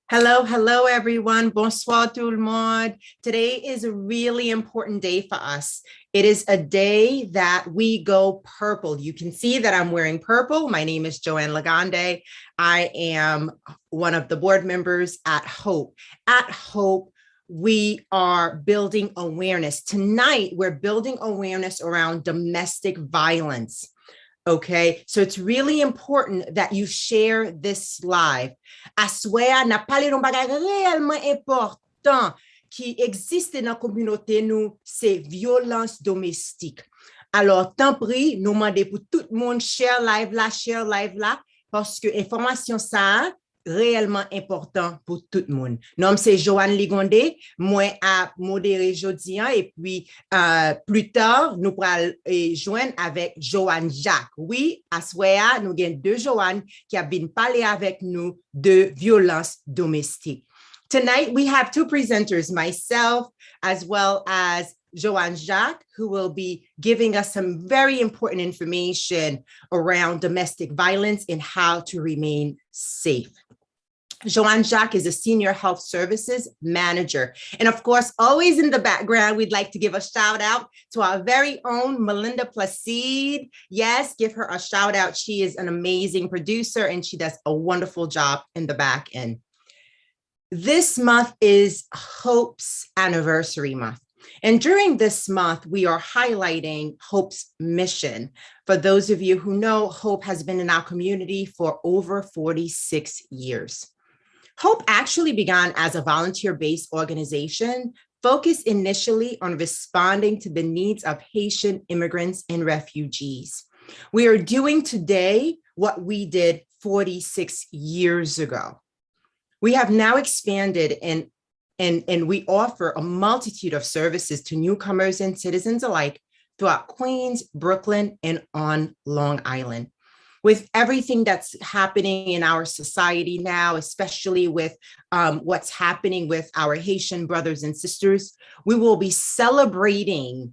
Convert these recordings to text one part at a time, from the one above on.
Hello, everyone. Bonsoir, tout le monde. Today is a really important day for us. It is a day that we go purple. You can see that I'm wearing purple. My name is Joanne Lagande. I am one of the board members at Hope. At Hope, we are building awareness. Tonight, we're building awareness around domestic violence. Okay, so it's really important that you share this live. Aswea n'a parlé d'un bagage réellement important qui existe dans la communauté nous, c'est violence domestique. Alors, tant pis, nous demandons pour tout le monde share live là, parce que information ça réellement important pour tout le monde. Nom c'est Joanne Ligonde, moi à modérer jeudi et puis plus tard nous pourrons joindre avec Joanne Jacques. Oui, à Swea, nous avons deux Joanne qui viennent parler avec nous de violence domestique. Tonight we have two presenters, myself as well as Joanne Jacques, who will be giving us some very important information around domestic violence and how to remain safe. Joanne Jacques is a senior health services manager. And of course, always in the background, we'd like to give a shout out to our very own Melinda Placide. Yes, give her a shout out. She is an amazing producer and she does a wonderful job in the back end. This month is Hope's anniversary month. And during this month, we are highlighting Hope's mission. For those of you who know, Hope has been in our community for over 46 years. Hope actually began as a volunteer-based organization focused initially on responding to the needs of Haitian immigrants and refugees. We are doing today what we did 46 years ago. We have now expanded and we offer a multitude of services to newcomers and citizens alike throughout Queens, Brooklyn, and on Long Island. With everything that's happening in our society now, especially with what's happening with our Haitian brothers and sisters, we will be celebrating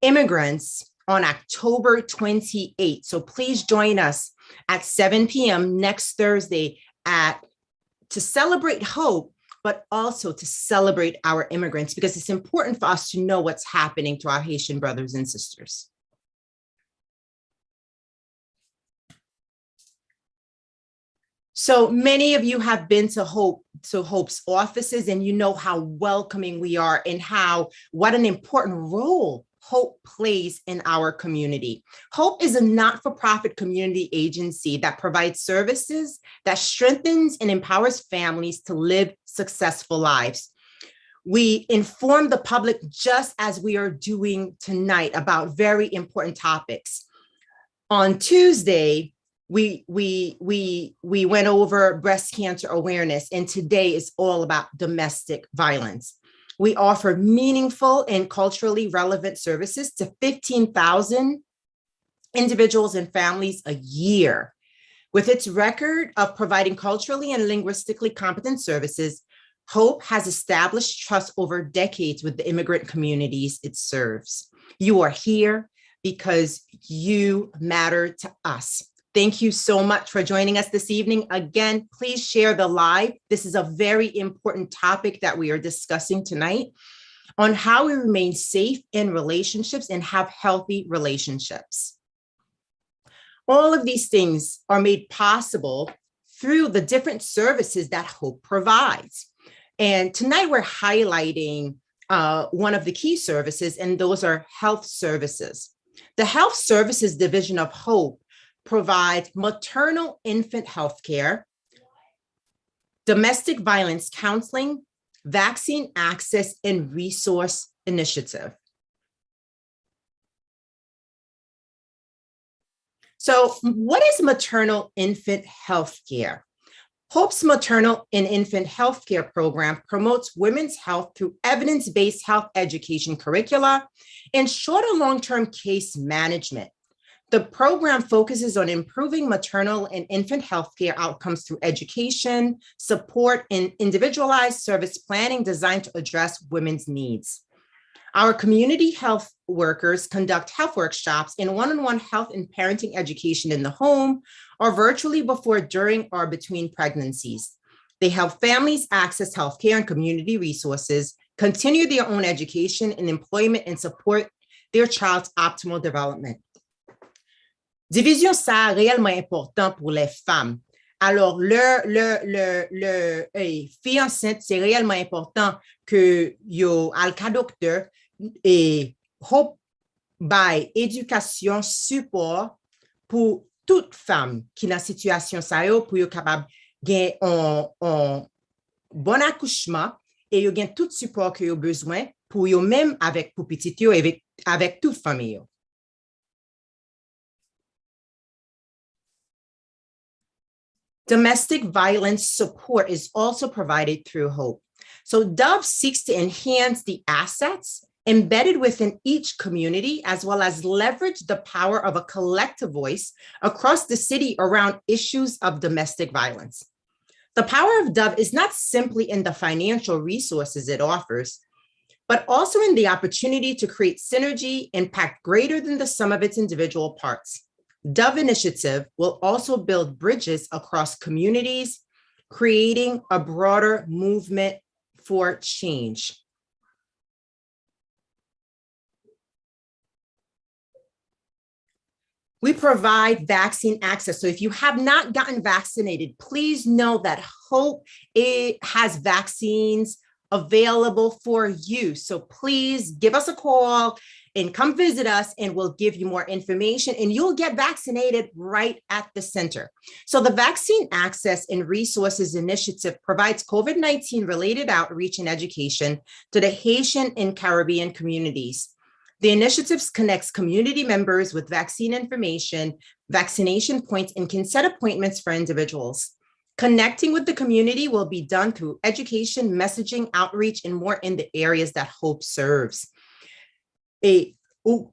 immigrants on October 28th. So please join us at 7 p.m. next Thursday to celebrate Hope, but also to celebrate our immigrants, because it's important for us to know what's happening to our Haitian brothers and sisters. So many of you have been to Hope's offices, and you know how welcoming we are and what an important role Hope plays in our community. Hope is a not-for-profit community agency that provides services that strengthens and empowers families to live successful lives. We inform the public just as we are doing tonight about very important topics. On Tuesday, we went over breast cancer awareness, and today is all about domestic violence. We offer meaningful and culturally relevant services to 15,000 individuals and families a year. With its record of providing culturally and linguistically competent services, Hope has established trust over decades with the immigrant communities it serves. You are here because you matter to us. Thank you so much for joining us this evening. Again, please share the live. This is a very important topic that we are discussing tonight on how we remain safe in relationships and have healthy relationships. All of these things are made possible through the different services that Hope provides. And tonight we're highlighting one of the key services, and those are health services. The Health Services Division of Hope provides maternal infant health care, domestic violence counseling, vaccine access, and resource initiative. So what is maternal infant health care? Hope's maternal and infant health care program promotes women's health through evidence-based health education curricula and short and long-term case management. The program focuses on improving maternal and infant healthcare outcomes through education, support, and individualized service planning designed to address women's needs. Our community health workers conduct health workshops and one-on-one health and parenting education in the home or virtually before, during, or between pregnancies. They help families access healthcare and community resources, continue their own education and employment, and support their child's optimal development. Division ça réellement important pour les femmes. Alors, fille enceinte, c'est réellement important que yo al ka docteur et hope by éducation support pour toute femme qui dans situation ça yo pour yo capable gagner un bon accouchement et yo gain tout support que yo besoin pour yo même avec pour petit yo avec toute famille yo. Domestic violence support is also provided through Hope. So Dove seeks to enhance the assets embedded within each community, as well as leverage the power of a collective voice across the city around issues of domestic violence. The power of Dove is not simply in the financial resources it offers, but also in the opportunity to create synergy, impact greater than the sum of its individual parts. Dove Initiative will also build bridges across communities, creating a broader movement for change. We provide vaccine access. So if you have not gotten vaccinated, please know that Hope has vaccines available for you. So please give us a call and come visit us, and we'll give you more information, and you'll get vaccinated right at the center. So the Vaccine Access and Resources Initiative provides COVID-19 related outreach and education to the Haitian and Caribbean communities. The initiative connects community members with vaccine information, vaccination points, and can set appointments for individuals. Connecting with the community will be done through education, messaging, outreach, and more in the areas that Hope serves. Et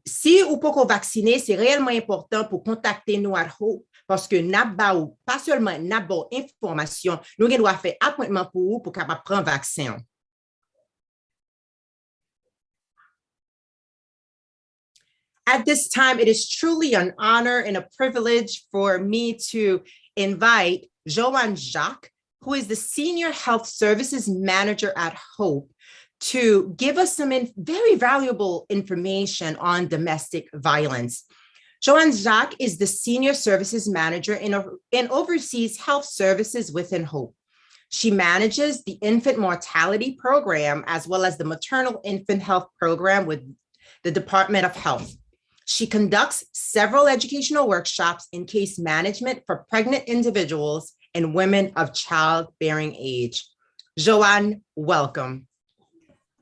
si vous pouvez vacciner, c'est réellement important pour contacter nous à Hope parce que nous pas seulement nous information, nous devons faire appointment pour vous pour capable prendre vaccin. At this time, it is truly an honor and a privilege for me to invite Joanne Jacques, who is the Senior Health Services Manager at Hope, to give us some very valuable information on domestic violence. Joanne Jacques is the Senior Services Manager and oversees health services within Hope. She manages the infant mortality program as well as the maternal infant health program with the Department of Health. She conducts several educational workshops in case management for pregnant individuals and women of childbearing age. Joanne, welcome.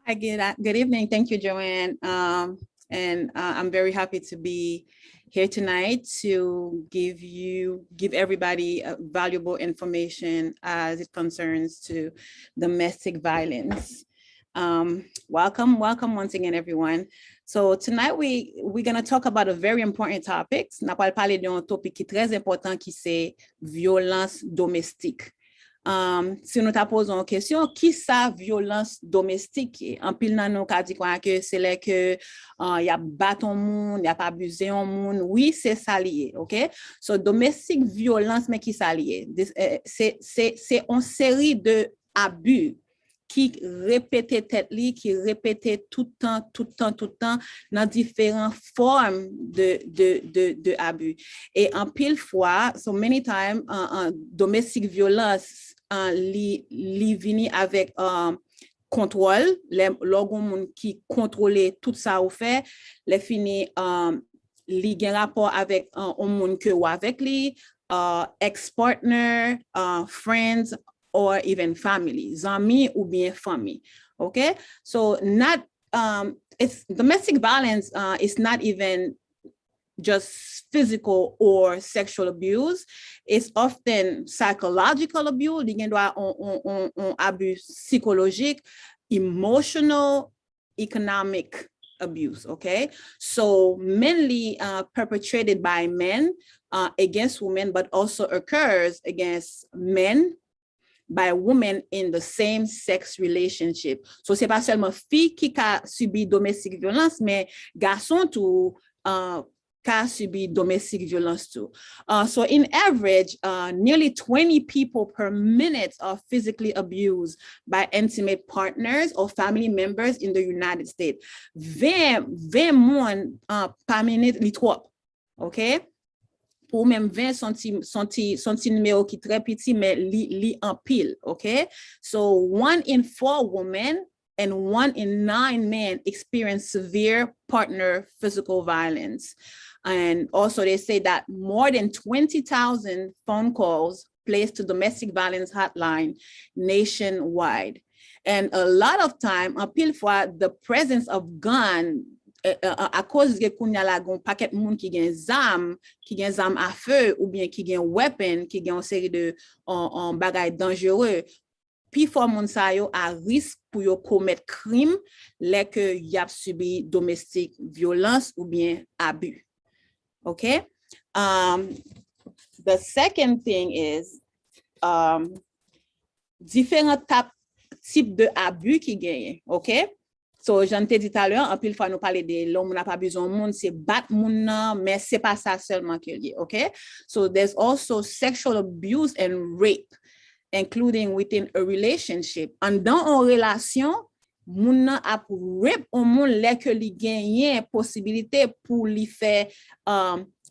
Hi, good evening. Thank you, Joanne. I'm very happy to be here tonight to give everybody valuable information as it concerns to domestic violence. Welcome once again, everyone. So tonight we're going to talk about a very important topic. N'a pas parler d'un topic qui est très important qui c'est violence domestique. Si nous posons une question, qui sa violence domestique? En pile nan nou ka di quoi que c'est là que y a batton moun, y a pas abusé un moun. Oui, c'est ça lié, OK? So domestic violence mais qui ça lié? C'est une série de abus qui répétait tête li, qui répétait tout le temps dans différentes formes de abus. Et en pile fois, so many times, domestic violence li vini avec contrôle, l'orgon moun qui contrôle tout ça ou fait, les fini li gen rapport avec un moun que ou avec li, ex-partner, friends, or even family, zami ou bien famille, okay? So it's domestic violence is not even just physical or sexual abuse. It's often psychological abuse, il y a un abus psychologique, emotional, economic abuse, okay? So mainly perpetrated by men against women, but also occurs against men by women in the same sex relationship. So c'est pas seulement fille qui a subi domestic violence, mais garçon tout ka subi domestic violence too. So in average, nearly 20 people per minute are physically abused by intimate partners or family members in the United States. 20 moun par minute li trop, okay? Pour même 20 son numéro qui très petit, mais li en pile, okay? So 1 in 4 women and 1 in 9 men experience severe partner physical violence. And also they say that more than 20,000 phone calls placed to domestic violence hotline nationwide. And a lot of time, en pile fois, the presence of gun, à cause de kounya la gon paquet moun qui gen zam à feu ou bien qui gen weapon, qui gen une série de bagay dangereux, puis fort moun sa yo à risque pour yo commettre crime les que y a subi domestic violence ou bien abus. Okay? The second thing is différents types de abus qui gagnent, okay? So, j'en t'ai dit tout à l'heure, en pile fois nous parler de l'homme n'a pas besoin de monde, c'est battre moun nan, mais c'est pas ça seulement qu'il y a, okay? So, there's also sexual abuse and rape, including within a relationship. En dans une relation, moun nan ap rape on moun lè que li genyen possibilité pour li faire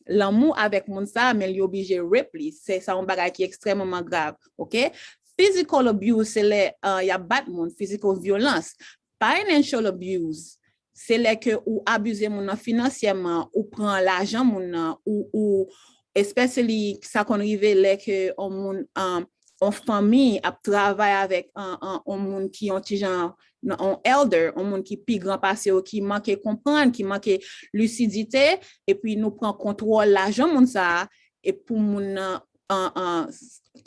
l'amour avec moun sa, mais li obligé rape li. C'est ça un bagay qui est extrêmement grave, okay? Physical abuse, c'est les y a bat moun, physical violence. Financial abuse, c'est là que ou abuser moun financièrement ou prend l'argent moun ou especially ça qu'on arrive là que on moun en famille a travailler avec un monde qui ont genre un elder, un monde qui plus grand passé qui manque comprendre, qui manque lucidité et puis nous prend contrôle l'argent moun ça et pour moun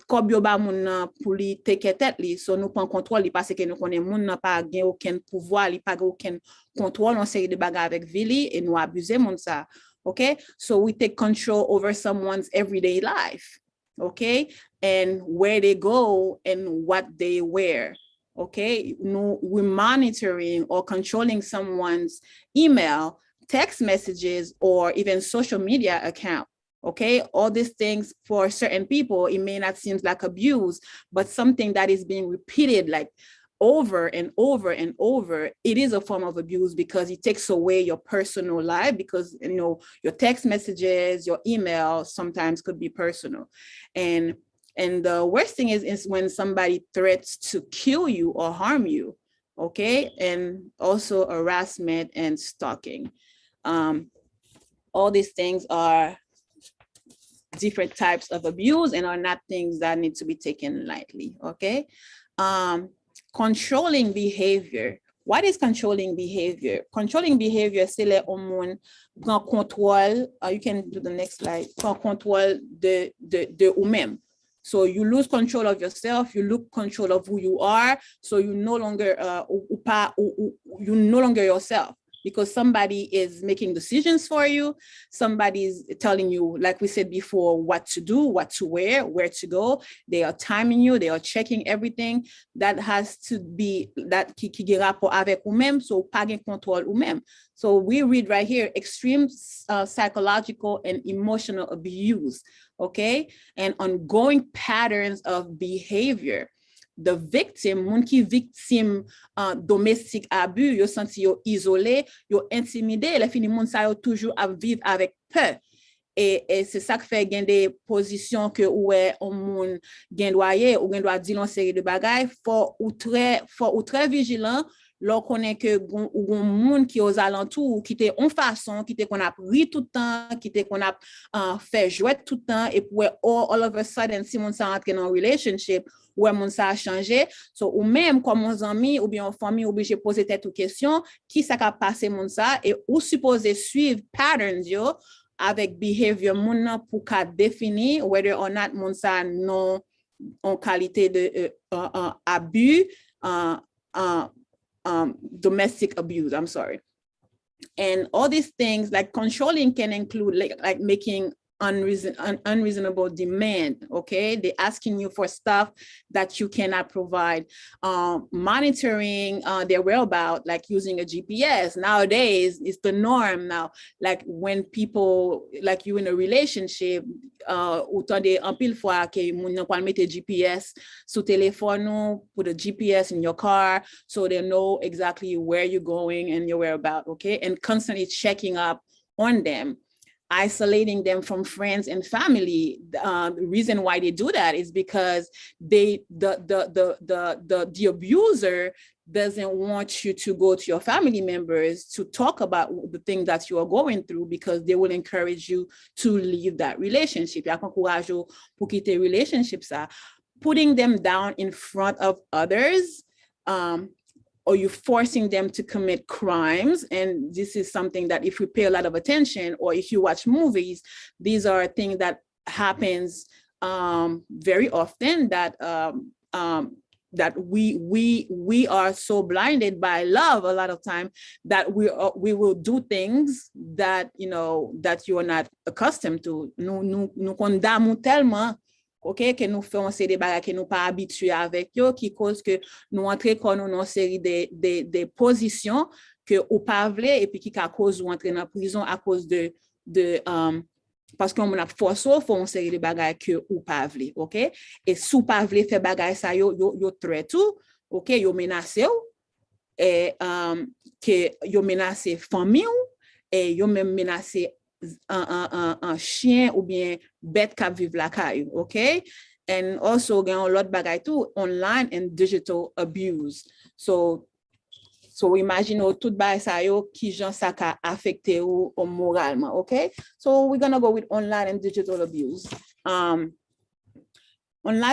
comme yo ba moun pour li teke tête li so nous prend contrôle parce que nous connaît moun n'a pas gain aucun pouvoir, li pas aucun contrôle en série de bagarre avec Vili et nous abuser moun ça. Okay? So we take control over someone's everyday life. Okay? And where they go and what they wear. Okay? No, we're monitoring or controlling someone's email, text messages, or even social media account. Okay, all these things for certain people, it may not seem like abuse, but something that is being repeated like over and over and over, it is a form of abuse because it takes away your personal life because, you know, your text messages, your email sometimes could be personal. And the worst thing is when somebody threats to kill you or harm you, okay? And also harassment and stalking. All these things are different types of abuse and are not things that need to be taken lightly, okay? Controlling behavior. What is controlling behavior? Controlling behavior, c'est les hommes prend contrôle. You can do the next slide. Prend contrôle de ou-même. So you lose control of yourself, you lose control of who you are, so you no longer you no longer yourself. Because somebody is making decisions for you, somebody's telling you, like we said before, what to do, what to wear, where to go. They are timing you, they are checking everything. That has to be, that qui rapport avec ou-même, so pas gen contrôle ou-même. So we read right here, extreme psychological and emotional abuse, okay? And ongoing patterns of behavior. The victim, moun ki victime domestique abus, yo senti yo isolé, yo intimidé, le fini moun sa yo toujours à vivre avec peur. Et c'est ça qui fait gen des positions que ouais on moun gen doyer ou gen doit dire une série de bagages, faut ou très vigilant. Lors qu'on est que un monde qui aux alentours, qui était en façon, qui était qu'on a pris tout le temps, qui était qu'on a fait jouer tout le temps, et puis all of a sudden, si on s'est entré dans un relationship, où on s'est changé, so, ou même comme un ami ou bien une famille obligé de poser tête aux questions, qui ça a passé mon ça, et ou supposé suivre patterns yo, avec behavior moun pour qu'à définir whether or not mon ça non en qualité de abus, domestic abuse, I'm sorry. And all these things like controlling can include like making unreasonable demand. Okay, they're asking you for stuff that you cannot provide. Monitoring their whereabouts, like using a GPS nowadays is the norm now. Like when people, like you in a relationship, autant de en pile fois que moun nan pral mette GPS sous téléphone nou, put a GPS in your car so they know exactly where you're going and your whereabouts. Okay, and constantly checking up on them, isolating them from friends and family. The reason why they do that is because the abuser doesn't want you to go to your family members to talk about the thing that you are going through, because they will encourage you to leave that relationship. Pour quitter relationships, putting them down in front of others, or you're forcing them to commit crimes. And this is something that if we pay a lot of attention, or if you watch movies, these are things that happens very often, that that we are so blinded by love a lot of time that we will do things that, you know, that you are not accustomed to. Nous condamnons tellement, ok, que nous faisons des bagages que nous pas habitués avec yo, qui cause que nous entrons dans une série de positions que ou pas vle, et puis qui cause ou entrer dans prison à cause de parce qu'on a forcé faut une série de bagages que ou pas vle, ok, et sous pas vle faire bagages ça yo très tout, ok, yo menacé et que yo menacé famille et yo même menacé un chien ou bien bête qui vivent la caille, okay? And also gen lot bagay too, online and digital abuse. So imagine tout bagay sa yo ki jan sa ka affecté ou moralement, okay? So we're gonna go with online and digital abuse. Online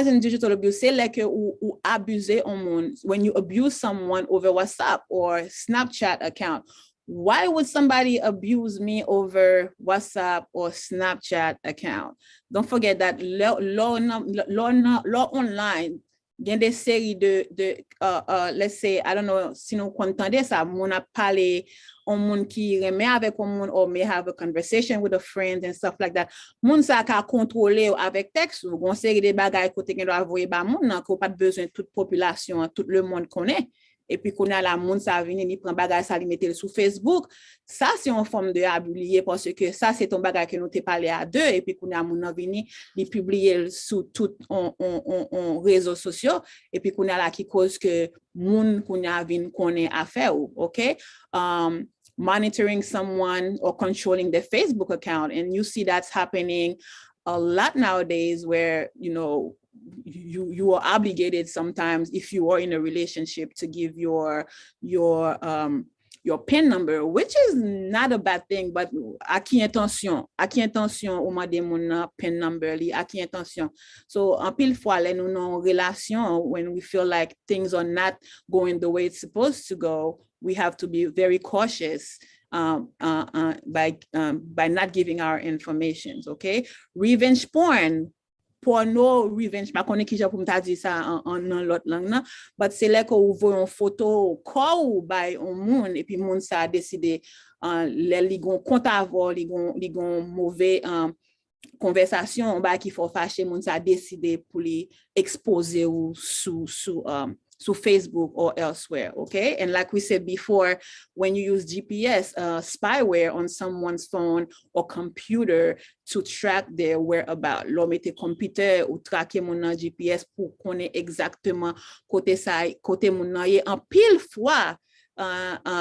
and digital abuse, c'est like ou abuser on monde. When you abuse someone over WhatsApp or Snapchat account. Why would somebody abuse me over WhatsApp or Snapchat account? Don't forget that law online, gen des séries de let's say, I don't know, si nous contendez ça, mon a parlé on moun qui remet avec on moun, or may have a conversation with a friend and stuff like that. Moun sa ka contrôler avec texte, ou gon série de bagay kote gen do avoyer ba moun nan, ko pas besoin toute population, tout le monde connaît. Et puis qu'on a la monde ça vient ni prend bagage ça li mettre sur Facebook, ça c'est une forme de abus, parce que ça c'est ton bagage que nous t'ai parlé à deux, et puis qu'on a moun vini li publier sur tout on réseaux sociaux, et puis qu'on a là qui cause que moun qu'on a vinn connaît affaire, okay? Monitoring someone or controlling their Facebook account, and you see that's happening a lot nowadays, where you know you are obligated sometimes, if you are in a relationship, to give your PIN number, which is not a bad thing, but à qui intention ou madame mon PIN number li, à qui intention. So en pile fois les nous non relation, when we feel like things are not going the way it's supposed to go, we have to be very cautious by not giving our information, okay? Revenge porno revenge, pa konen ki jan pou mta di sa en l'autre langue nan, but c'est là que ou voit une photo ou by un moun, et puis moun sa a décidé li gon compte avoir, li gon mauvais conversation ba ki faut fâcher, moun sa a décidé pour li exposer ou sous Facebook or elsewhere, okay? And like we said before, when you use GPS, spyware on someone's phone or computer to track their whereabouts, lo mette computer ou traquer mon GPS pour connaître exactement côté mon nan, en pile fois,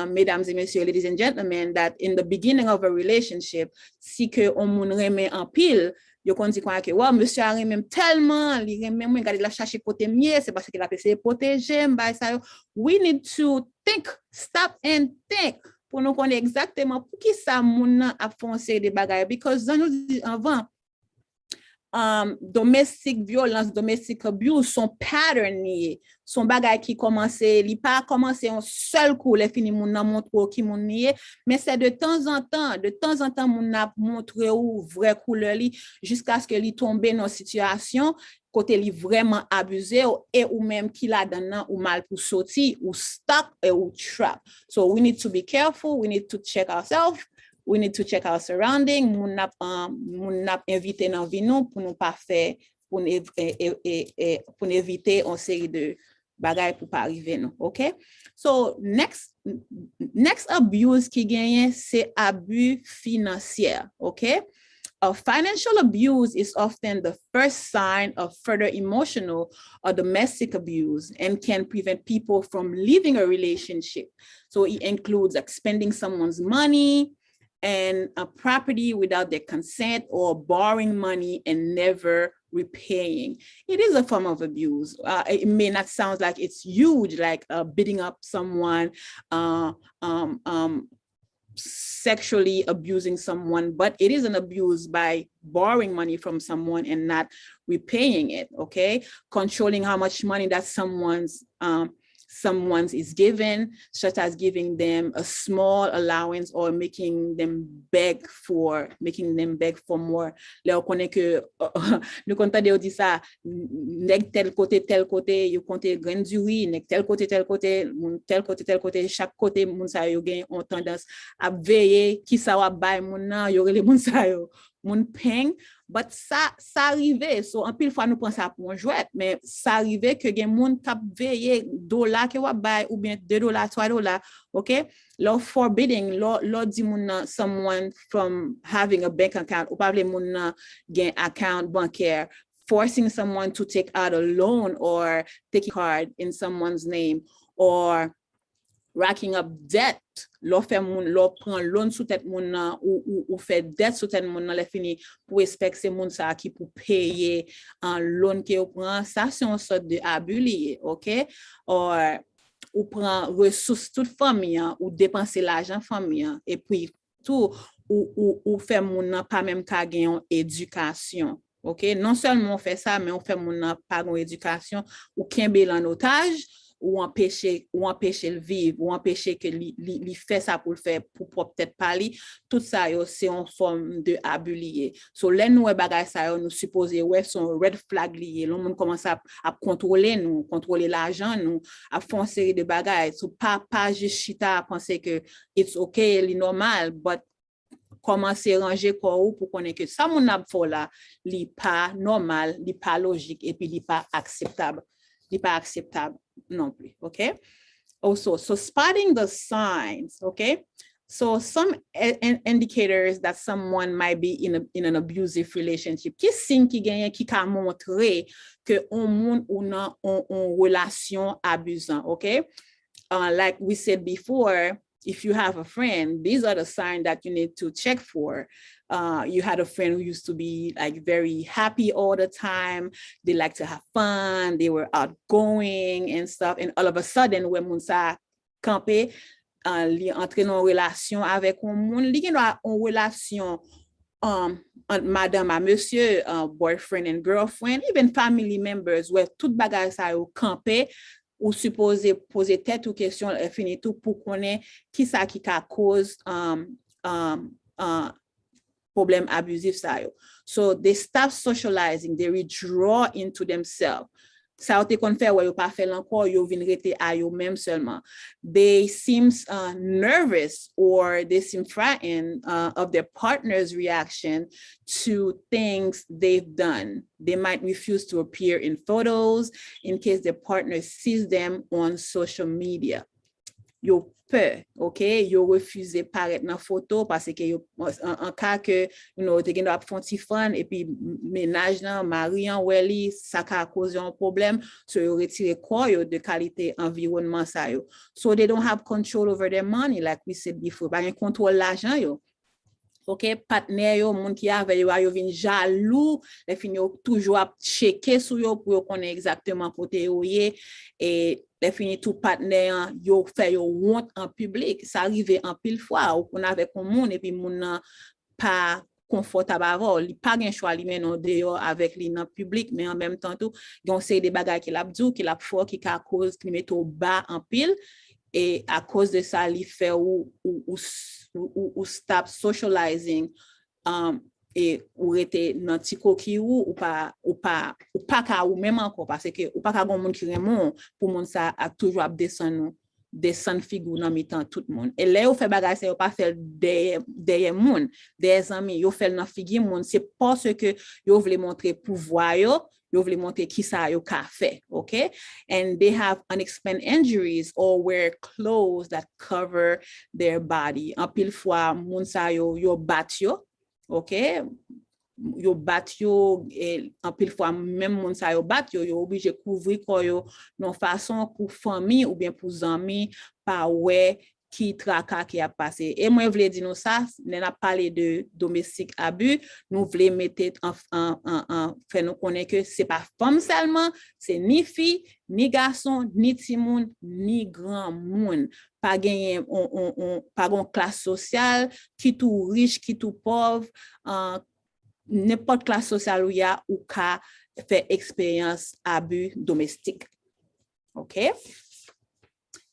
mesdames et messieurs, ladies and gentlemen, that in the beginning of a relationship, si que on moun reme en pile, yo kon di kwa ke, wow, monsieur a remem tellement, li remem mwen gade la chache kote miye, c'est parce que la pese protéger, mbay sa yo. We need to think, stop and think, pour nous connaître exactement pour qui ça moun a foncé de bagay, because dans nous dit avant, domestic violence, domestic abuse, son pattern niye, son bagay qui commence, li pas commencé un seul coup, les fini moun nan montre qui moun niye, mais c'est de temps en temps moun na montre ou vrai couleur li, jusqu'à ce que li tombe dans situation côté li vraiment abusé, et ou même qui la donne ou mal pour sortir, ou stuck, ou trap. So we need to be careful, we need to check ourselves. we need to check our surrounding. Moun nap invité nan vi nou pou nou pa fè, pou nou éviter une série de bagay pour pas arriver non. Okay? So next abuse qui gagne, c'est abus financier. Okay? Financial abuse is often the first sign of further emotional or domestic abuse and can prevent people from leaving a relationship. So it includes spending someone's money and a property without their consent, or borrowing money and never repaying. It is a form of abuse. It may not sound like it's huge, like beating up someone, sexually abusing someone, but it is an abuse by borrowing money from someone and not repaying it. Okay, controlling how much money that someone's is given, such as giving them a small allowance or making them beg for more. Là on connaît que nous comptons de dire ça, nèg tel côté, you compte grain du riz, nèg tel côté, chaque côté moun sa yo gen on tendance à veiller qui ça va bay moun nan, yo relé moun sa yo moun peng. But ça arrive, so en pile fois nous prend ça pour un jouet, mais ça arrive que gen moun k'ap veiller dollar que wa bay ou bien $2, $3, okay? Law forbidding, law di moun someone from having a bank account, ou pa vle moun gen account bancaire, forcing someone to take out a loan or take a card in someone's name, or racking up debt. L'on fait moun, l'on prend loan sous tête moun ou fait dette sous tête moun, l'on fini pour expecter moun ça qui pour payer un loan que ou prend, ça c'est une sorte de abus lié, ok? Ou prend ressources toute famille ou dépenser l'argent famille et puis tout ou fait moun pas même ka gen éducation. Ok, non seulement on fait ça, mais on fait moun pas gon éducation ou kembe en otage, ou empêcher le vivre, ou empêcher que li fait ça pour le faire, pour peut-être parler. Tout ça, c'est une forme de abus lié. So, les nous bagay ça, nous supposons, ouais, son red flag lié. Le monde commence à contrôler l'argent, nous, à faire une série de bagages. So, pas juste chita à penser que it's okay, c'est normal, but commencer à ranger quoi pour connaître que ça, mon abfo là, li pas normal, li pas logique, et puis li pas acceptable. Li pas acceptable non plus, okay? Also, so spotting the signs, okay? So some indicators that someone might be in an abusive relationship. Qui signe qui gagne qui ka montrer que on moun ou nan on relation abusant, okay? Like we said before, if you have a friend, these are the signs that you need to check for. You had a friend who used to be like very happy all the time. They like to have fun. They were outgoing and stuff. And all of a sudden, when moun sa campé, li entre en relation avec un moun, li gen en relation madame à monsieur, boyfriend and girlfriend, even family members, where tout bagay sa yo campé, ou supposé poser tête ou question fini tout pour connaître qui ça qui a cause problem abusif ça yo. So they stop socializing, they withdraw into themselves. Ça te kon fait ouais yo pas fait encore, yo vinn rete à yo même seulement. They seem nervous or they seem frightened of their partner's reaction to things they've done. They might refuse to appear in photos in case their partner sees them on social media. Yo peur, okay? Yo refuse paraître dans photo parce que yo en cas que you know te gen ap fon ti fun et puis ménage nan mari an weli ça ka cause un problème, so yo retire quoi yo de qualité environnement ça yo. So they don't have control over their money like we said before. Ba gen contrôle l'argent yo. OK, partenaire yo, moun ki ave yo vin jaloux, les fin yo toujours ap checker sur yo pour yo connaître exactement côté yo yé, et les fin tout partenaire yo fait yo honte en public. Ça arrive en pile fois ou on avec un monde et puis moun pas confortable avant, li pas gen choix li men non dehors avec li dans public, mais en même temps tout gon c'est des bagages qui l'a dou qui l'a fort qui ka cause qui met au bas en pile, et à cause de ça li fait ou stop socializing et ou rete nan ti koki ou pas ka ou même encore parce que ou pas ka gon moun ki remon pour moun ça a toujours ap descend descend figure dans mi-temps tout le monde. Et là, vous faites bagage, vous pas fait derrière monde, des amis, vous fait dans figure monde, c'est parce que vous voulez montrer pouvoir, vous voulez montrer qui ça yo ka fait, okay? And they have unexplained injuries or wear clothes that cover their body. En pile fois, moun sa yo bat yo, okay? Yo bat yo, en pile fois, même moun sa yo bat yo, yo obligé couvrir ko yo non façon pour famille ou bien pour amis, pa ouais qui traka qui a passé. Et moi, je voulais dire nous ça, on a parlé de domestique abus, nous voulons mettre faire nous connaître que c'est pas femme seulement, c'est ni fille, ni garçon, ni timoun, ni grand monde. Pas gagner, pas une classe sociale, qui tout riche, qui tout pauvre, n'importe classe sociale où il y a ou ka fait expérience abus domestique. OK?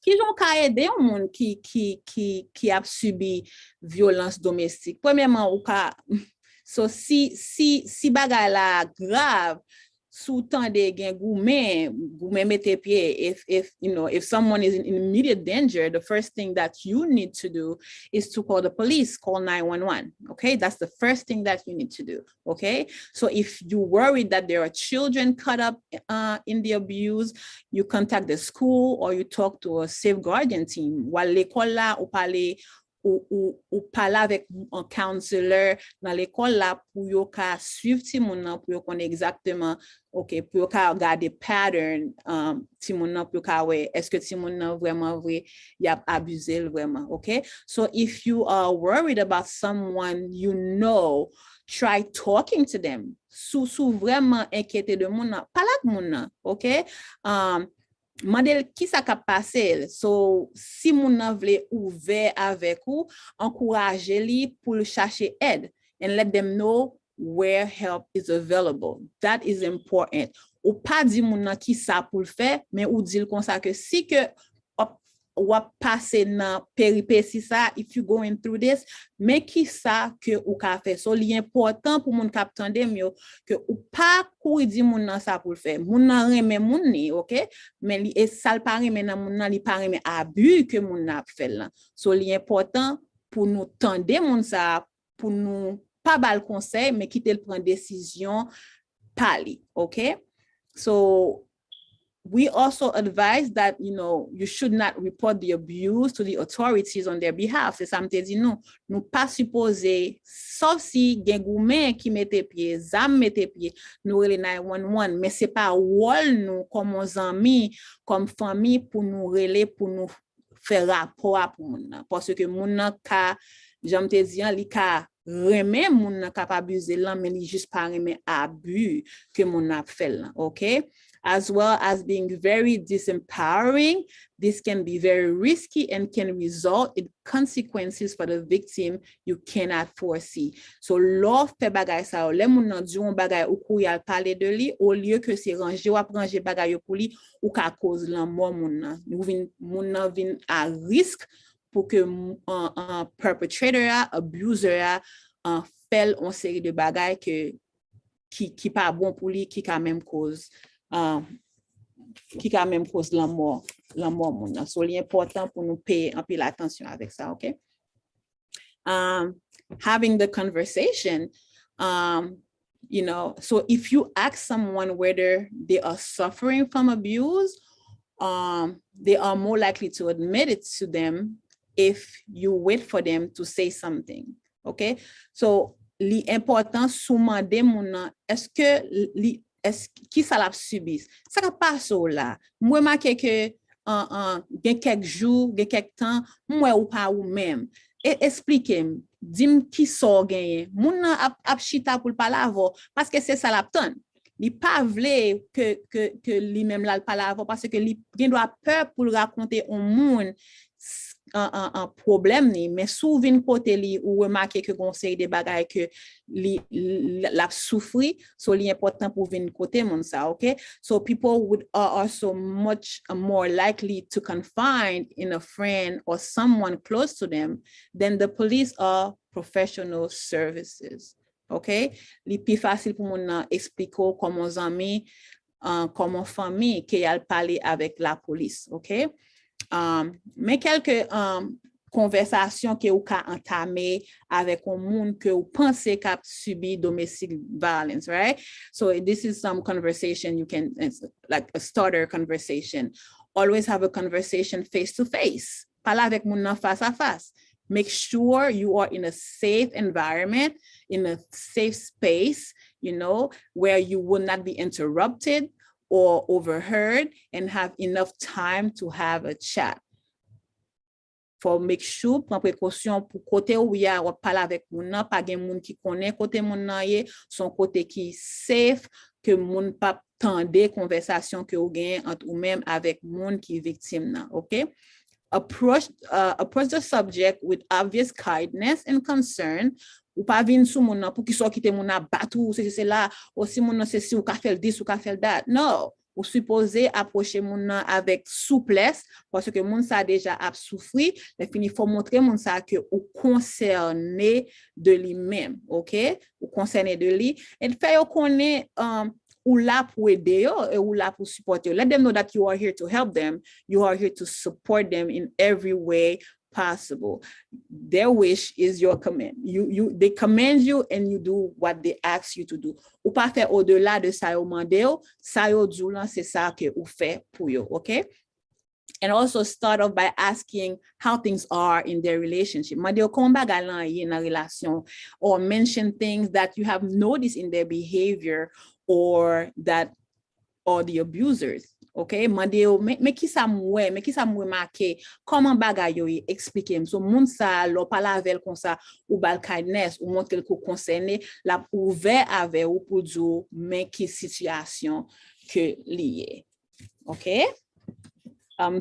Qui ont aidé un monde qui a subi violence domestique. Premièrement, ou ka, so si bagay la grave, sous temps de gen goumen mette pied, if someone is in immediate danger, the first thing that you need to do is to call the police, call 911. Okay, that's the first thing that you need to do. Okay, so if you worry that there are children caught up in the abuse, you contact the school or you talk to a safeguarding team. While l'école là ou parler ou parler avec un counselor dans l'école là pour yo ka suivre ti moun nan pour yo connaître exactement OK pour yo ka regarder pattern ti moun nan pour yo ka ouais est-ce que ti moun nan vraiment vrai y a abusé vraiment OK so if you are worried about someone you know try talking to them sous vraiment inquiété de moun nan parler avec moun nan OK Mandel qui ça ka passé so si moun nan vle ouvert avec ou encourager li pour chercher aide and let them know where help is available. That is important. Ou pas di moun nan qui ça pour le faire mais ou dit comme ça que si que ou passer dans péripétie ça if you going through this mais qui ça que ou ka fait so li important pour moun k'ap tande mieux que ou pas courir di moun nan ça pour le faire moun nan reme moun ni OK mais li et ça pas reme nan moun nan li pas reme abus que moun nan fait là so li important pour nous tande moun ça pour nous pas bal conseil mais quitter le prendre décision parler OK so we also advise that, you should not report the abuse to the authorities on their behalf. C'est ça me dit nous pas supposé, sauf si gen goumen qui mette pied, zam mette pied, nous relé 911, mais c'est pas rôle nous comme amis, comme famille pour nous relé pour nous faire rapport pour moun parce que moun nan ka, j'aime te dire li ka remet moun nan ka abuser là mais li juste pas remet abus que moun a fait là, OK? As well as being very disempowering, this can be very risky and can result in consequences for the victim you cannot foresee. So, love fait bagay sa, le moun nan di on bagay ou kou yal parler de li, au lieu que c'est ranger ou ap ranger bagay pou li, ou ka cause lan mort moun nan. Moun nan vin à risque pour que un perpetrator, abuser, fait une série de bagay qui pas bon pour lui, qui quand même cause la mort moun. So, c'est important pour nous payer un peu l'attention avec ça, OK? Having the conversation, so if you ask someone whether they are suffering from abuse, they are more likely to admit it to them if you wait for them to say something, OK? So, l'important souvent de moun, est-ce que qui ça l'a subi ça ka passe là moi marqué que gen quelques jours gen quelques temps moi ou pas ou même et expliquez-moi dis-moi qui sort gagné moun ap chita pour parler avant parce que c'est ça l'apton li pas vle que li même là parler avant parce que li gen doit peur pour raconter au monde un problème ni mais souvent côté li ou remarquer que conseil des bagages que la souffri so li important pour venir côté mon ça OK so people are also much more likely to confide in a friend or someone close to them than the police or professional services OK li plus facile pour mon expliquer comment amis comment famille qu'il a parler avec la police OK Mais quelques conversation que ou ka entamé avec un monde que ou pensez qu'a subi domestic violence, right? So this is some conversation you can, it's like a starter conversation. Always have a conversation face to face. Parle avec moun nan face à face. Make sure you are in a safe environment, in a safe space, you know, where you will not be interrupted or overheard, and have enough time to have a chat. For make sure, prend précaution pour côté où y a ou parler avec moun nan, pas gen moun qui connaît côté moun nan yé, son côté qui safe, que moun pas tande conversation que ou gen entre ou même avec moun qui victime nan, okay? Approach the subject with obvious kindness and concern. Ou pas vin sou moun nan pour ki so kite moun nan batou, c'est là, ou si moun nan c'est si ou ka fel this ou ka fel that. No. Ou supposé approcher moun nan avec souplesse parce que moun sa déjà a souffri, mais fini faut montrer moun sa que ou concerné de lui-même, OK? Ou concerné de lui et fait yo connaît ou là pour aider yo et ou là pour supporter. Let them know that you are here to help them. You are here to support them in every way possible. Their wish is your command. They command you and you do what they ask you to do. Ou pas faire au-delà de ça yo mande yo, ça yo dou lan c'est ça que ou fait pour yo, okay? And also start off by asking how things are in their relationship. Mande yo kon bagay lan yi nan relasyon, or mention things that you have noticed in their behavior or the abusers. Okay, mande yo, me ki sa mwe marke, comment bagay yo yi explique. So moun sa lo pala avel kon sa ou bal kindness ou montre ko concerne la ouvert avec ou pour dire mais ki situation que lié. Okay?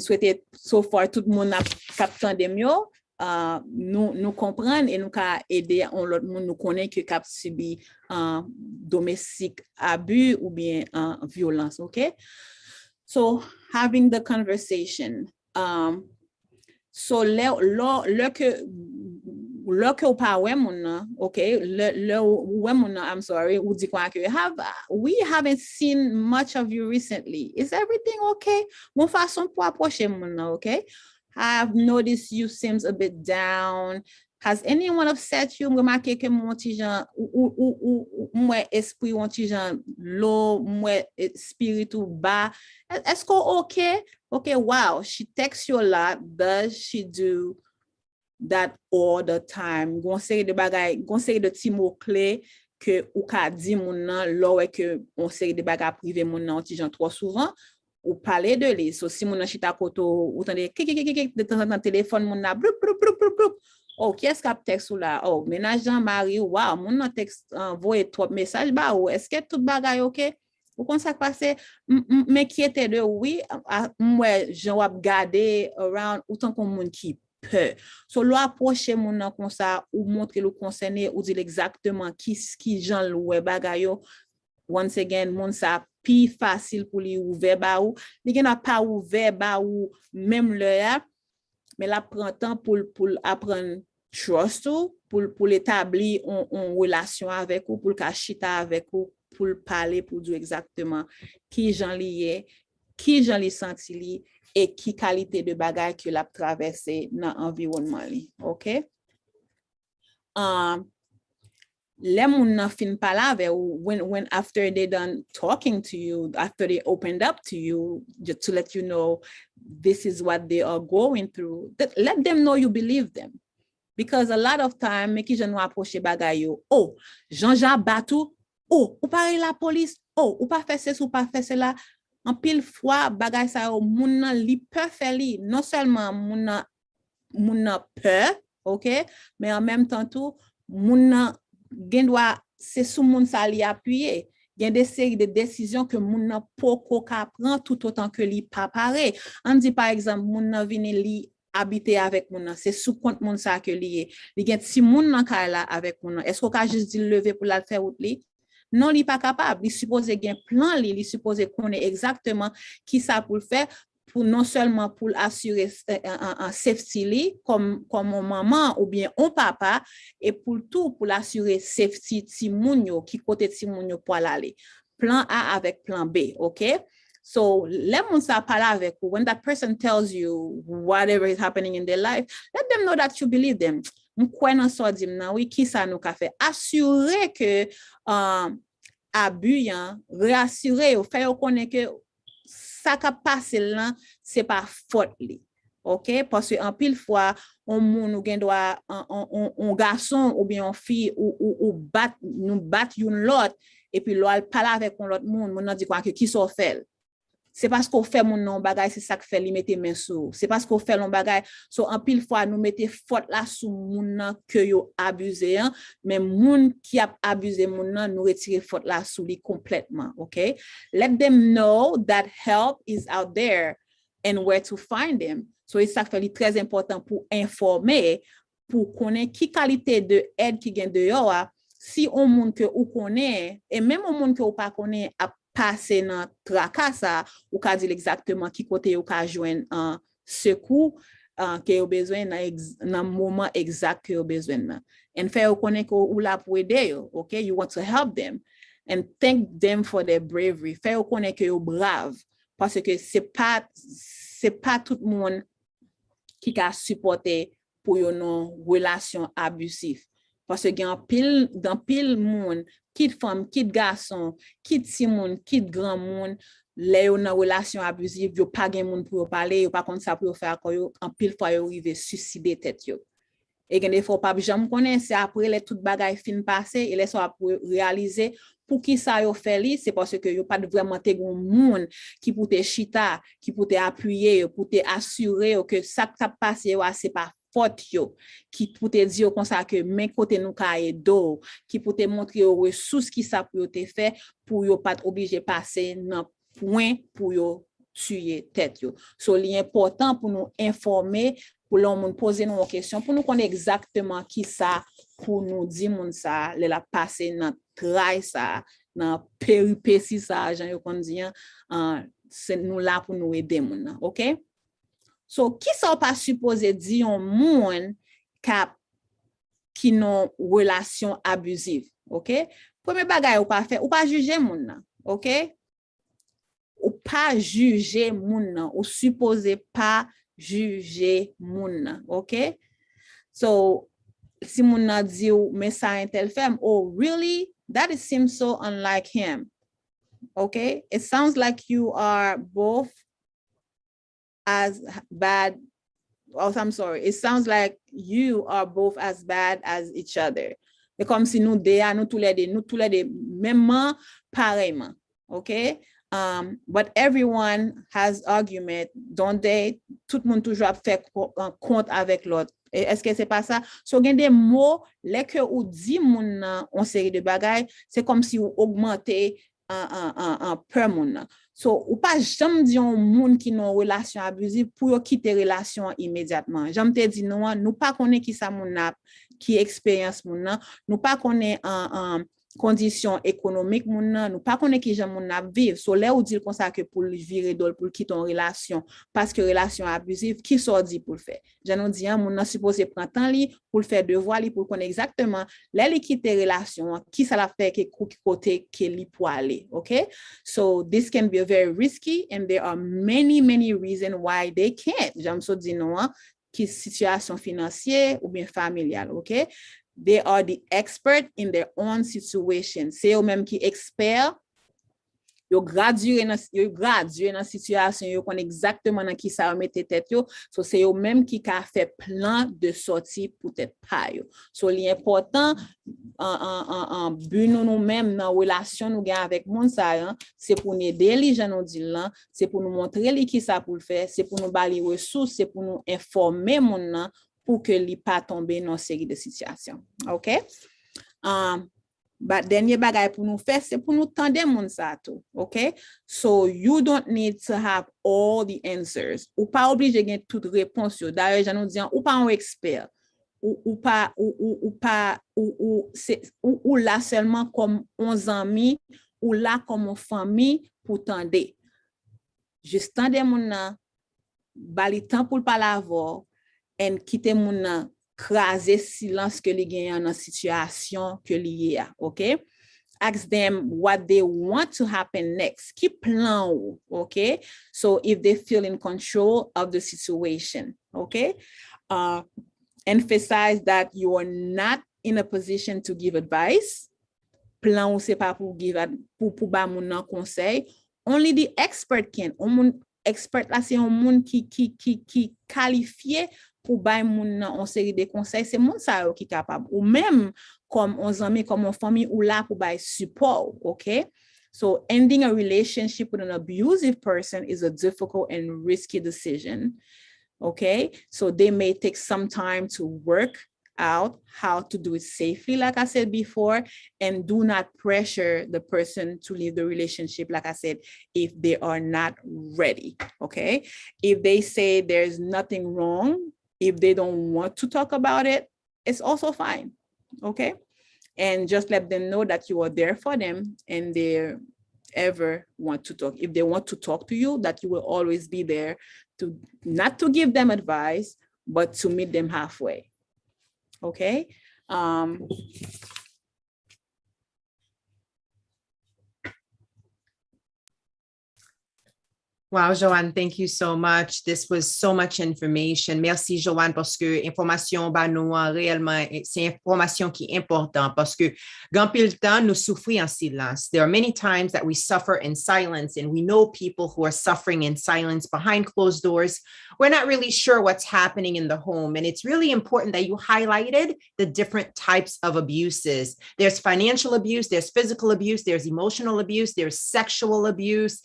Souhaite so far tout le monde a capté de mieux. Nous comprendre et nous ka aider on l'autre monde nous connaît que cap subi domestique abus ou bien violence, okay? So having the conversation, so le que ou pa wè moun nan, okay, le wè moun nan, I'm sorry, ou di kwa ke we haven't seen much of you recently. Is everything okay? Mon façon pour approcher moun nan, okay? I've noticed you seems a bit down. Has anyone upset you? Remarqué que mon petit Jean ou moi esprit mon petit Jean low, moi spiritu bas. Est-ce qu'on okay? Okay, wow. She texts you a lot. Does she do that all the time? Conseil de bagay, conseil de ti mot clé que ou ka di moun nan lo que on série de bagay privé moun nan petit Jean trop souvent. Ou parler de lui. So si moun nan chita koto ou tande de temps en temps téléphone moun nan bloup bloup bloup bloup bloup. Oh, qu'est-ce qu'a texte ou là? Oh, ménage Jean-Marie, wow, mon nan texte envoyé trop message ba ou est-ce que tout bagay OK? Ou kon ça passé mais qui était de oui, moi j'en wap garder around autant qu'on moun qui peut. So lo approcher moun nan comme ça ou montrer le concerné ou dire exactement qui Jean loué bagay yo. Once again, moun sa pi facile pour li ouvert ba ou, li gen a pas ouvert ba ou même le mais la prend temps pour apprendre trust ou pour établir une relation avec ou pour chita avec ou pour parler pour dire exactement qui j'en lié, qui j'en li senti li et qui qualité de bagage que l'a traversé dans environnement li, OK? Les moun nan fin pala avec when after they done talking to you, after they opened up to you, just to let you know this is what they are going through, let them know you believe them. Because a lot of time, meki jen nou approche bagay yo, oh, Jean-Jean Batou, oh, ou pa la police, oh, ou pa fè se ou pa fè se la, en pile fois bagay sa yo, moun nan li peur fè li, non seulement moun nan peur, ok, mais en même temps tout, moun nan gen doit c'est sous moun sa li appuyer. Il y a des séries de décisions que moun nan poko ka prend tout autant que li pa pare. On dit par exemple moun nan vini li habiter avec moun nan, c'est sous compte moun sa que li gen si moun nan ka la avec moun nan. Est-ce qu'on ka juste dit lever pour la faire route li? Non, li pas capable. Li supposé gen plan li supposé connaît exactement qui ça pour le faire. Pour non seulement pour assurer un safety li, comme mon maman ou bien on papa, et pour tout pour l'assurer safety ti moun yo, qui côté ti moun yo pour aller. Plan A avec plan B, OK? So let moun sa pala avec ou. When that person tells you whatever is happening in their life, let them know that you believe them. M'kwen nan so dim nan, oui, ki sa nou ka fe. Assurer que abuyan, reassurer ou, fè yo konnen que ça ka passe là, c'est pas faute li. OK? Parce que en pile fois, on moun ou gen doit on garçon ou bien on fille ou bat yon lot et puis l'autre parle avec l'autre moun, moun nan dit quoi que qui so fait. C'est parce qu'on fait mon non bagay, c'est ça que fait li mette main sou. C'est parce qu'on fait l'on bagay, so en pile fois nous mette faute là sous moun nan que yo abusé, hein, mais moun qui a abusé moun nan nous retirer faute là sous li complètement, OK? Let them know that help is out there and where to find them. So c'est ça qui fait très important pour informer, pour connaître qui qualité de aide qui gagne de yo, si on moun que ou connaît et même on moun que ou pas connaît a passer dans tracassa ou ka dire exactement qui côté ou ka joindre un secours que ou besoin dans moment exact que ou besoin and fait ou connaît que ou la pour aider yo. OK, you want to help them and thank them for their bravery. Fait ou connaît que ou brave parce que c'est pas tout le monde qui a supporté pour une relation abusive. Parce que dans pile monde, kid femme, kid garçon, kid si moun, kid grand monde, les yon nan relation abusive, yo pas gen moun pour parler, yo pas konn ça pour faire ko en pile fois yo rive suicider tête yo. Et gen des fois pas jam connaît, c'est après les tout bagay fin passé et les soit pour réaliser pour qui ça yo fait li, c'est parce que yo pas vraiment te gon moun qui pour te chita, qui pour te appuyer, pour te assurer que ça qui passe yo c'est pas faute yo, qui pour te dire comme ça que men côté nous ka edo, qui pour te montrer aux ressources qui ça pour te faire pour yo pas obligé passer dans point pour yo tuer tête yo. So li important pour nous informer, pour l'on poser nos questions, pour nous connaître exactement qui ça pour nous dire moun ça, la passer dans trai ça, dans péripétie ça, Jean yo kon di, c'est nous là pour nous aider moun, OK? So, qui sont pas supposé dire un moun qui n'ont relation abusive, OK? Premier bagay ou pas fait, ou pas juger moun nan, OK? Ou pas juger moun nan, ou supposé pas juger moun nan, OK? So, si moun nan di ou mais ça intel femme, oh really? That seems so unlike him. OK? It sounds like you are both as bad. Oh, I'm sorry. It sounds like you are both as bad as each other. C'est comme si nous tous les deux, même pareillement. OK? But everyone has argument, don't they? Tout le monde toujours fait compte avec l'autre. Est-ce que c'est pas ça? So, il y a des mots, les que ou dit moun en série de bagailles, c'est comme si vous augmentez un peu moun. So, ou pas jamais dire un moun qui non relation abusive pour quitter relation immédiatement. J'aime te dire non, nous pas connaît qui ça moun qui expérience moun, nous pas connaît en conditions économiques moun, nous pas connaît qui j'aime moun vivre. So là ou dire comme ça que pour virer dol pour quitter une relation parce que relation abusive qui sort dit pour le faire. J'en dis moun supposé prendre temps li pour le faire devoir li pour connaître exactement là li quitter relation qui ça la fait que côté que li pour aller. OK? So this can be very risky and there are many reasons why they can't. J'aime so dire non qui situation financière ou bien familiale. OK? They are the expert in their own situation. C'est eux-mêmes qui expert. Yo gradué dans situation, yo connaît exactement dans qui ça mette tête yo. So c'est eux-mêmes qui a fait plan de sortie pour tête pa yo. So l'important en but nous-mêmes dans relation nous gagne avec moun sa, c'est pour nous aider les gens nous dit là, c'est pour nous montrer li qui ça pour le faire, c'est pour nous bali ressources, c'est pour nous informer moun nan pour que li pas tomber dans série de situations. OK? But dernier bagay pour nous faire, c'est pour nous tendre moun sa tout. OK? So you don't need to have all the answers. Ou pas obligé de gagner toute réponse yo. D'ailleurs, j'en nous dis ou pas un expert. Ou là seulement comme 11 amis ou là comme une famille pour tendre. Juste tendre moun nan, bali temps pour parler avant et quitter moun nan craser silence que li gen dans situation que li a. OK? ask them what they want to happen next. Keep plan, okay? So if they feel in control of the situation, okay? Emphasize that you are not in a position to give advice. Plan ou c'est pas pour give pour ba moun nan conseil. Only the expert can. Expert là c'est un monde qui qualifié pour ba moun nan en série de conseils, c'est moun sa yo qui capable ou même comme on ami comme en famille ou là pour ba support, okay? So ending a relationship with an abusive person is a difficult and risky decision. Okay, so they may take some time to work out how to do it safely, like I said before, and do not pressure the person to leave the relationship, like I said, if they are not ready, okay? If they say there's nothing wrong, if they don't want to talk about it, it's also fine, okay? And just let them know that you are there for them and they ever want to talk. If they want to talk to you, that you will always be there to not to give them advice, but to meet them halfway. Okay. Wow, Joanne, thank you so much. This was so much information. Merci, Joanne, parce que information ba nou réellement, c'est information qui est important parce que quand pile temps nous souffrons en silence. There are many times that we suffer in silence and we know people who are suffering in silence behind closed doors. We're not really sure what's happening in the home. And it's really important that you highlighted the different types of abuses. There's financial abuse, there's physical abuse, there's emotional abuse, there's sexual abuse.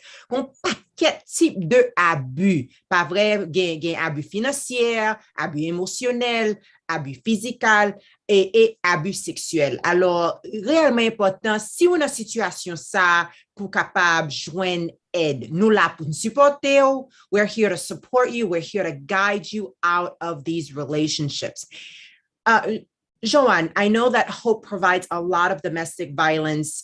Quel type de abus? Pas vrai, gen abus financier, abus émotionnel, abus physical et abus sexuel. Alors, réellement important, si on a une situation ça, pour capable joindre aide, nous là pour nous supporter, we're here to support you, we're here to guide you out of these relationships. Joanne, I know that Hope provides a lot of domestic violence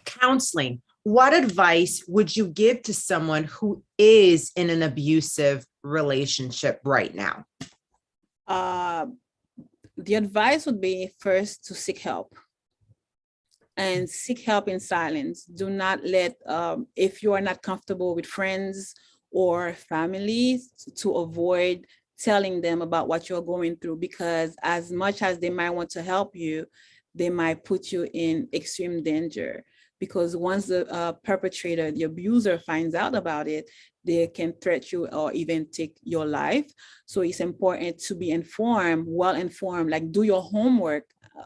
counseling. What advice would you give to someone who is in an abusive relationship right now? The advice would be first to seek help and seek help in silence. Do not let, if you are not comfortable with friends or family, to avoid telling them about what you're going through, because as much as they might want to help you, they might put you in extreme danger. Because once the perpetrator, the abuser finds out about it, they can threaten you or even take your life. So it's important to be informed, well-informed, like do your homework.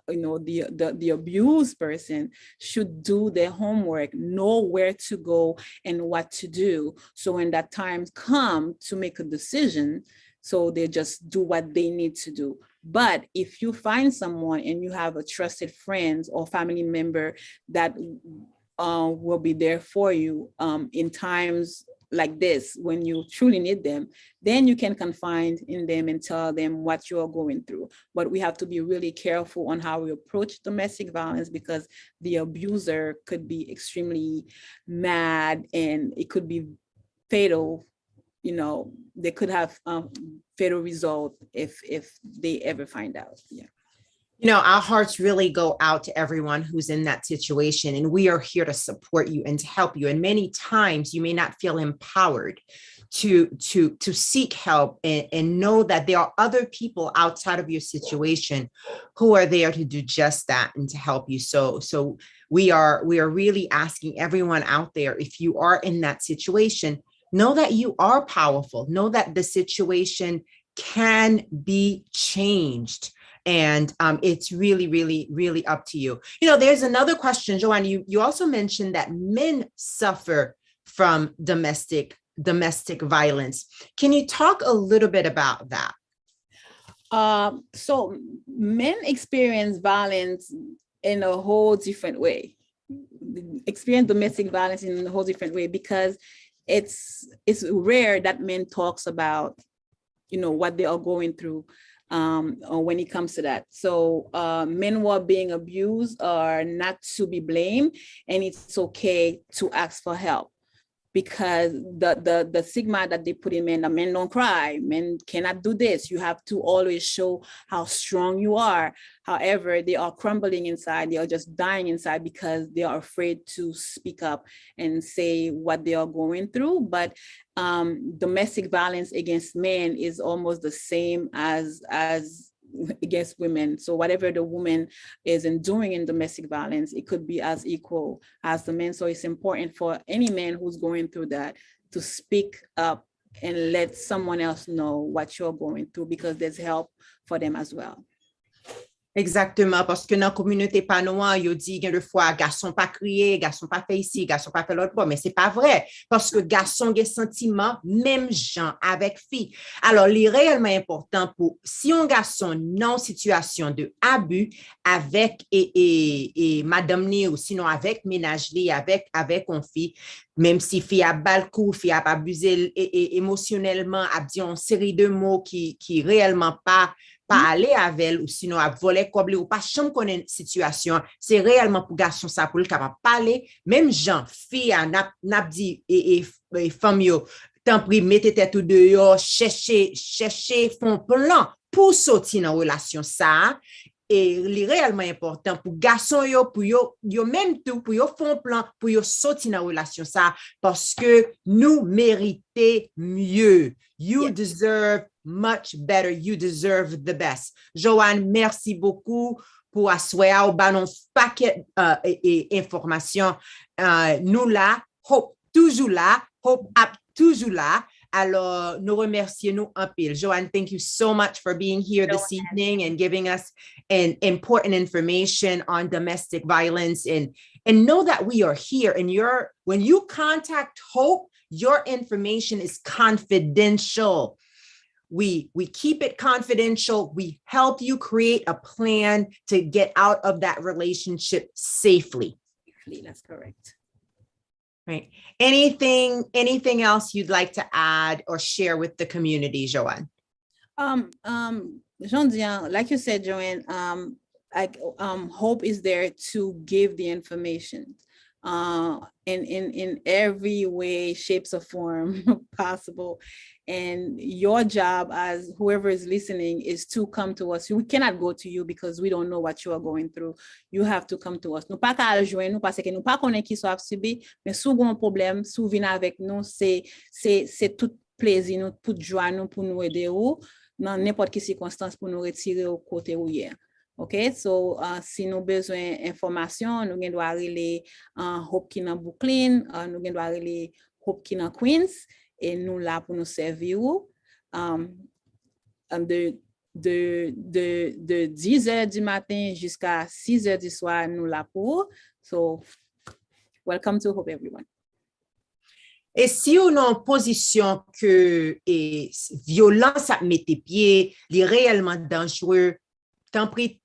The abused person should do their homework, know where to go and what to do. So when that time comes to make a decision, so they just do what they need to do. But if you find someone and you have a trusted friend or family member that will be there for you in times like this, when you truly need them, then you can confide in them and tell them what you are going through. But we have to be really careful on how we approach domestic violence, because the abuser could be extremely mad and it could be fatal. They could have fatal result if they ever find out. Yeah. Our hearts really go out to everyone who's in that situation, and we are here to support you and to help you. And many times you may not feel empowered to seek help and know that there are other people outside of your situation who are there to do just that and to help you. So we are really asking everyone out there, if you are in that situation, know that you are powerful. Know that the situation can be changed. And it's really, really, really up to you. There's another question, Joanne. You also mentioned that men suffer from domestic violence. Can you talk a little bit about that? So men experience violence in a whole different way. Experience domestic violence in a whole different way, because it's rare that men talks about, what they are going through when it comes to that. So men who are being abused are not to be blamed, and it's okay to ask for help. because the stigma that they put in men, that men don't cry, men cannot do this. You have to always show how strong you are. However, they are crumbling inside. They are just dying inside because they are afraid to speak up and say what they are going through. But domestic violence against men is almost the same as against women. So whatever the woman is enduring in domestic violence, it could be as equal as the men. So it's important for any man who's going through that to speak up and let someone else know what you're going through, because there's help for them as well. Exactement, parce que dans la communauté panois, ils disent qu'il y a des fois, garçon pas crier, garçon pas fait ici, garçon pas fait l'autre, mais c'est pas vrai, parce que garçon a des sentiments, même gens avec filles. Alors, il est réellement important pour, si un garçon non situation de abus avec et madame ni ou sinon avec ménage li, avec une fille, même si fille a bal coup, fille a abusé émotionnellement, a dit une série de mots qui réellement pas aller avec elle, ou sinon à voler comme ou pas chambre connaît situation, c'est réellement pour garçon ça pour le capable parler, même gens filles n'a dit et femme yo, tant pis mettez tête ou dehors, chercher font plan pour sortir dans relation ça. Et c'est réellement important pour garçon yo, pour yo même tout pour yo font plan pour yo sortir dans relation ça, parce que nous méritons mieux. You deserve much better. You deserve the best. Joanne, merci beaucoup pour asseoir au banon paquet informations. Nous là, Hope toujours là, Hope app toujours là. Alors, nous remercions nous un peu. Joanne, thank you so much for being here this evening and giving us an important information on domestic violence, and know that we are here. And when you contact Hope, your information is confidential. We keep it confidential. We help you create a plan to get out of that relationship safely. That's correct. Right. Anything else you'd like to add or share with the community, Joanne? Jean-Dian, like you said, Joanne, Hope is there to give the information in every way, shapes, or form possible. And your job as whoever is listening is to come to us. We cannot go to you because we don't know what you are going through. You have to come to us. Nous pas qu'à joindre nous parce que nous pas connaît qui soit subi, mais sous un problème, sous venir avec nous, c'est tout plaisir, nous toute joie nous pour nous aider ou dans n'importe quelle circonstance pour nous retirer au côté où hier. OK, so si nous besoin d'informations, nous doit aller Hope qui dans Brooklyn, nous doit aller Hope qui dans Queens, et nous là pour nous servir de 10h du matin jusqu'à 6h du soir, nous là pour. So welcome to Hope, everyone. Et si on est en position que violence à mettre pied, est réellement dangereux, tant pis,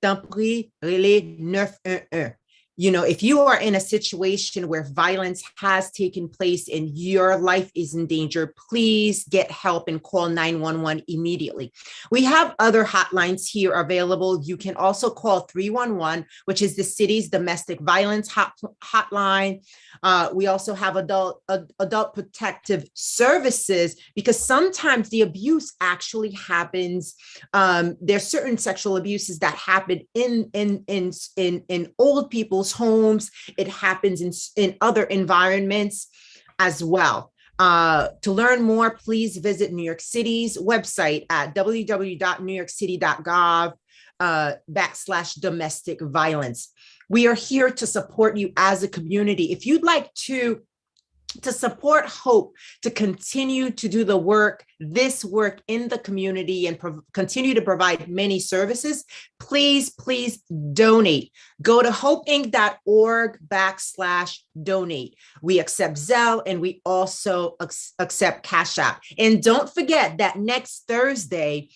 relais 911. You know, if you are in a situation where violence has taken place and your life is in danger, please get help and call 911 immediately. We have other hotlines here available. You can also call 311, which is the city's domestic violence hotline. We also have adult protective services, because sometimes the abuse actually happens. There's certain sexual abuses that happen in old people's homes. It happens in other environments as well. To learn more, please visit New York City's website at www.newyorkcity.gov/domestic violence. We are here to support you as a community. If you'd like to support Hope to continue to do this work in the community and continue to provide many services, please donate. Go to hopeinc.org/donate. We accept Zelle and we also accept Cash App. And don't forget that next Thursday,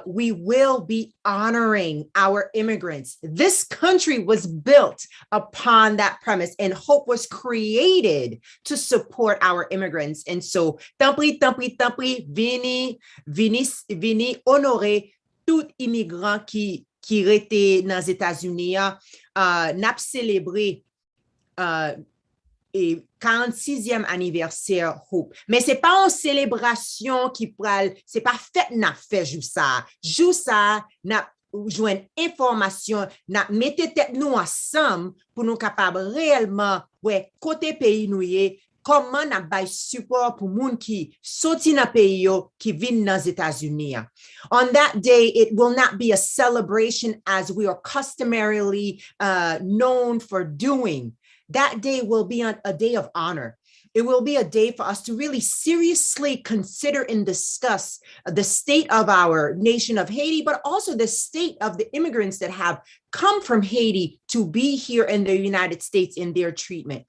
we will be honoring our immigrants. This country was built upon that premise, and Hope was created to support our immigrants. And so, vini honorer tout immigrant qui rete dans les États-Unis, n'a célébré 46e anniversaire Hope. Mais c'est pas une célébration qui pral, c'est pas fête n'a fait jou ça. Jou ça n'a joindre information, n'a mette tête nous ensemble pour nous capables réellement ouais côté pays nous y comment n'a bay support pour moun qui sorti dans pays yo qui vinn dans États-Unis. On that day, it will not be a celebration as we are customarily known for doing. That day will be a day of honor. It will be a day for us to really seriously consider and discuss the state of our nation of Haiti, but also the state of the immigrants that have come from Haiti to be here in the United States in their treatment.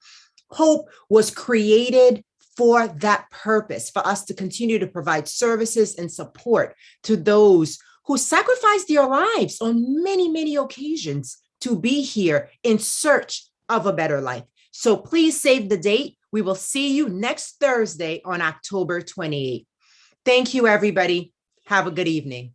Hope was created for that purpose, for us to continue to provide services and support to those who sacrificed their lives on many, many occasions to be here in search of a better life. So please save the date. We will see you next Thursday on October 28th. Thank you, everybody. Have a good evening.